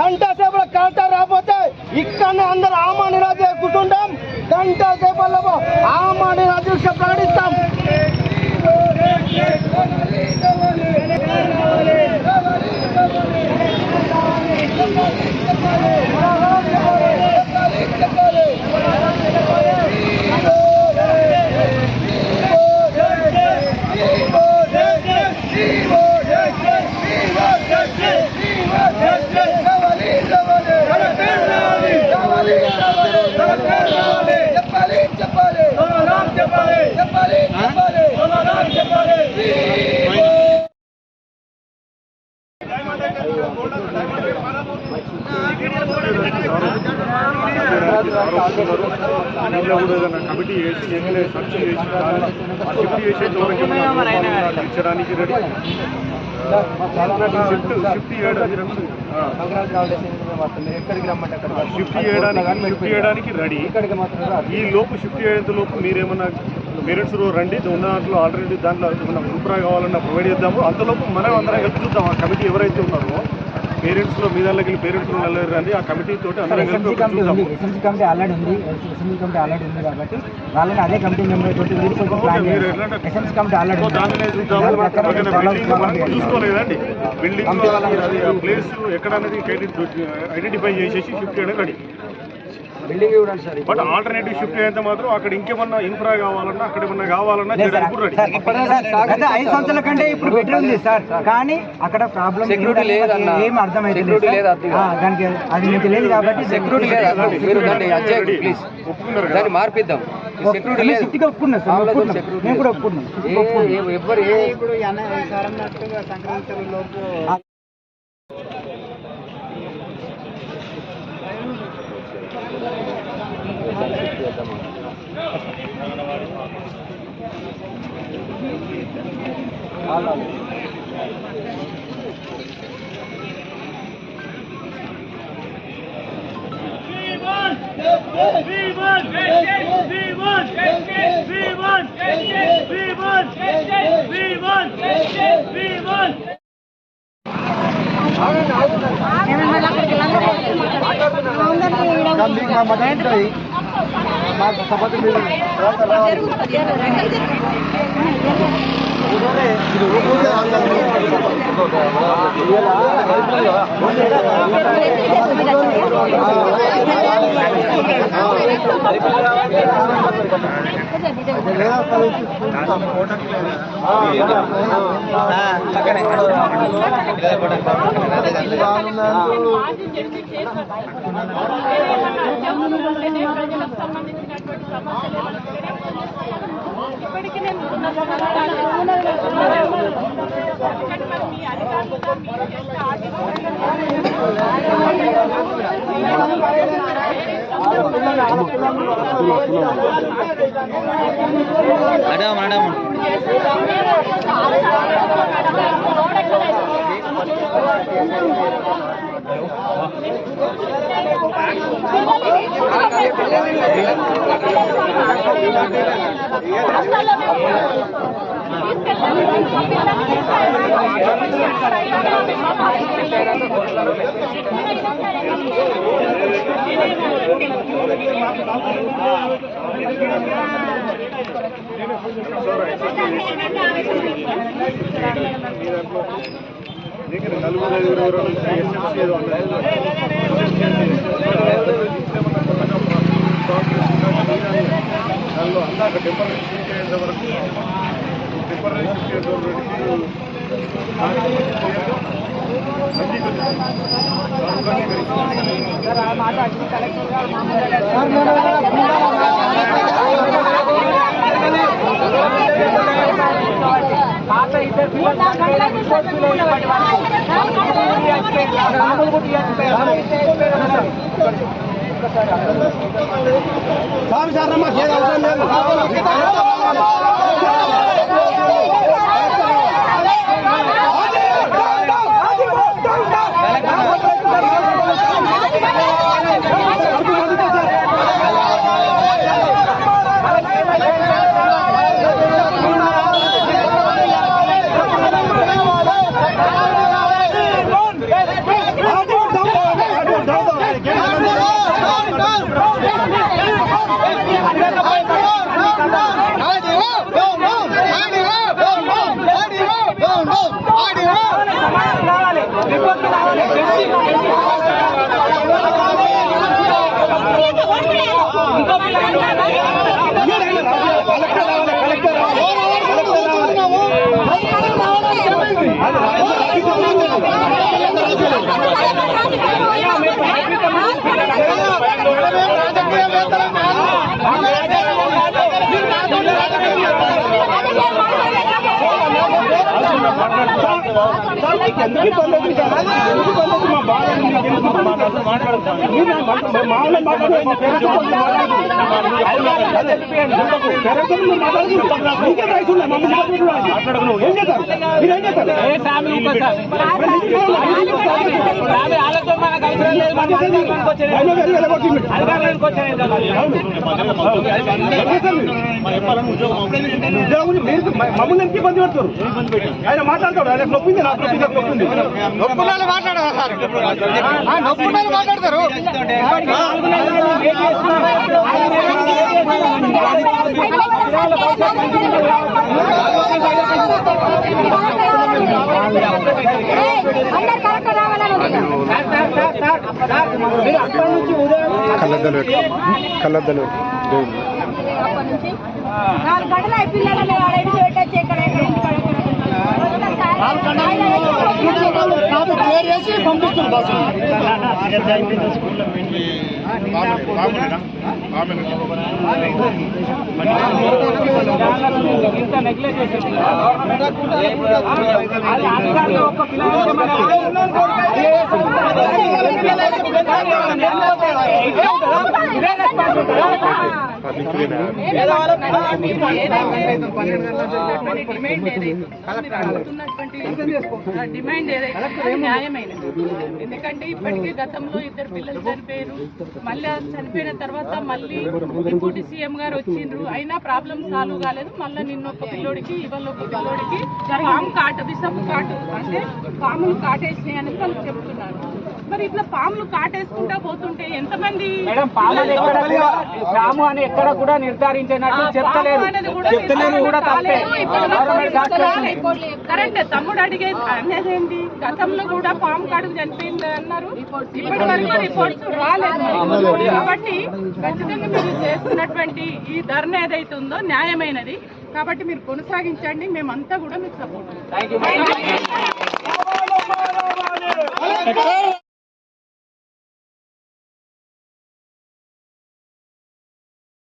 గంట సేపల కలెక్టర్ రాకపోతే ఇక్కడనే అందరు ఆమాని రాజు కూర్చుంటాం. గంట సేపల్లో ఆమాని రాజు ప్రకటిస్తాం. కమిటీ వేసి సర్చ్ చేసి షిఫ్ట్ చేసేంతవరకు ఇచ్చడానికి రెడీ. షిఫ్ట్ చేయడానికి రెడీ. ఈ లోపు షిఫ్ట్ చేయడంతో లోపు మీరేమన్నా పేరెంట్స్ రండి, ఉన్న దాంట్లో ఆల్టర్నేటివ్ దాంట్లో ఏమన్నా గ్రూప్ కావాలన్నా ప్రొవైడ్ చేద్దాము. అంతలోపు మనం అందరం కలిసి చూద్దాం. ఆ కమిటీ ఎవరైతే ఉన్నారో పేరెంట్స్ లో మీ దాంట్లోకి పేరెంట్స్ రండి, ఆ కమిటీ తోటి అందరం కలిసి ఎస్ఎంసీ కమిటీ ఆల్రెడీ ఉంది. ఎస్ఎంసీ కమిటీ ఆల్రెడీ ఉంది కాబట్టి వాళ్ళని అదే కమిటీ మెంబర్ తోటి ఎస్ఎంసీ కమిటీ ఆల్రెడీ చూసుకోలేదండి. బిల్డింగ్ ప్లేస్ ఎక్కడ అనేది ఐడెంటిఫై చేసేసి షిఫ్ట్ చేయడం రెడీ. బిల్డింగ్ ఇవ్వండి సార్. బట్ ఆల్టర్నేటివ్ షిఫ్ట్ అయితే మాత్రం అక్కడ ఇంకేమన్నా ఇన్ఫ్రా కావాలన్నా అక్కడ ఏమన్నా కావాలన్నా 5 సంవత్సరాల కంటే ఇప్పుడు బెటర్ ఉంది సార్. కానీ అక్కడ ప్రాబ్లం సెక్యూరిటీ లేదు, ఏం అర్థమైతే దానికి అది మీకు లేదు కాబట్టి సెక్యూరిటీ లేదు. మీరు దాన్ని ప్లీజ్ దాన్ని మార్పిద్దాం. సెక్యూరిటీ లేదు, సిటీగా ఒప్పుకున్నాం సార్. మేము కూడా ఒప్పుకున్నాం. ఎవరు ఇప్పుడు సంక్రాంతి లోపు మమ్మల్ని ఎంత ఇబ్బంది పెడతారు ఆయన మాట్లాడతాడు ఆయన నొప్పింది నాకు నొప్పింది నొప్పున్నాళ్ళు మాట్లాడారు సార్ నొప్పున్నాళ్ళు మాట్లాడతారు కళ్ళద్దలు 4 గంటల పిల్లలని వాడేసి పెట్టచ్చు ఇక్కడ క్లియర్ చేసి పంపిస్తున్నారు బస్సు ఇంత నెగ్లెక్ట్ చేసేది ఒక్క డిమాండ్ ఏదైతే న్యాయమైనది. ఎందుకంటే ఇప్పటికీ గతంలో 2 పిల్లలు చనిపోయారు. మళ్ళీ చనిపోయిన తర్వాత మళ్ళీ డిప్యూటీ సీఎం గారు వచ్చిండ్రు, అయినా ప్రాబ్లం సాల్వ్ కాలేదు. మళ్ళీ నిన్న ఒక పిల్లోడికి ఇవాళ ఒక పిల్లోడికి పాము కాటు విషపు కాటు అంటే పాములు కాటేసినాయి అనేది వాళ్ళు చెప్తున్నారు. మరి ఇట్లా పాములు కాటేసుకుంటా పోతుంటే ఎంతమంది పాము అని ఎక్కడ కూడా నిర్ధారించినట్టు చెప్తలేరు కూడా తప్పే. కరెక్ట్. తమ్ముడు అనేదేంటి, గతంలో కూడా పాము కాటుకు చనిపోయింది అన్నారు, ఇప్పటి వరకు రిపోర్ట్స్ రాలేదు. కాబట్టి ఖచ్చితంగా మీరు చేస్తున్నటువంటి ఈ ధర్నా ఏదైతే ఉందో న్యాయమైనది, కాబట్టి మీరు కొనసాగించండి. మేమంతా కూడా మీకు సపోర్ట్.